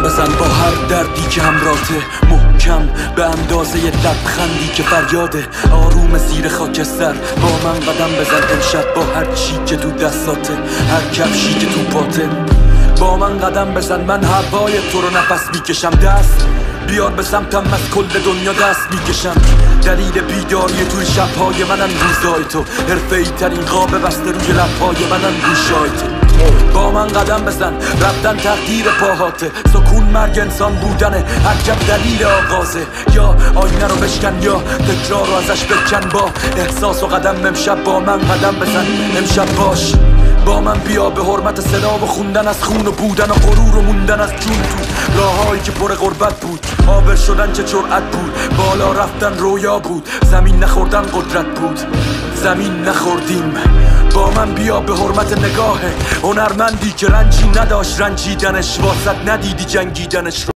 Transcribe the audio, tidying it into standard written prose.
قدم بزن با هر دردی که همراته، محکم به اندازه لبخندی که فریاده. آروم زیر خاکستر با من قدم بزن امشب، با هر چی که تو دستاته، هر کفشی که تو پاته. با من قدم بزن، من هوای تو رو نفس میکشم. دست بیار به سمتم، از کل دنیا دست میکشم. دلیل بیداری توی شبهای منن روزای تو، حرفه‌ای ترین قاب بسته روی لبهای منن گوشای تو. با من قدم بزن، رفتن تقدیر پاهاته، سکون مرگ انسان بودنه، هرکم دلیل آغازه. یا آینه رو بشکن یا تکرار رو ازش بکن، با احساس و قدم امشب با من قدم بزن. امشب باش با من، بیا به حرمت صدا و خوندن از خون و بودن و غرور و موندن از جون تو راههایی که پر غربت بود. عابر شدن چه جرأت بود، بالا رفتن رویا بود، زمین نخوردن قدرت بود، زمین نخوردیم. با من بیا به حرمت نگاه هنرمندی که رنجی نداشت رنجیدنش، واسط ندیدی جنگیدنش.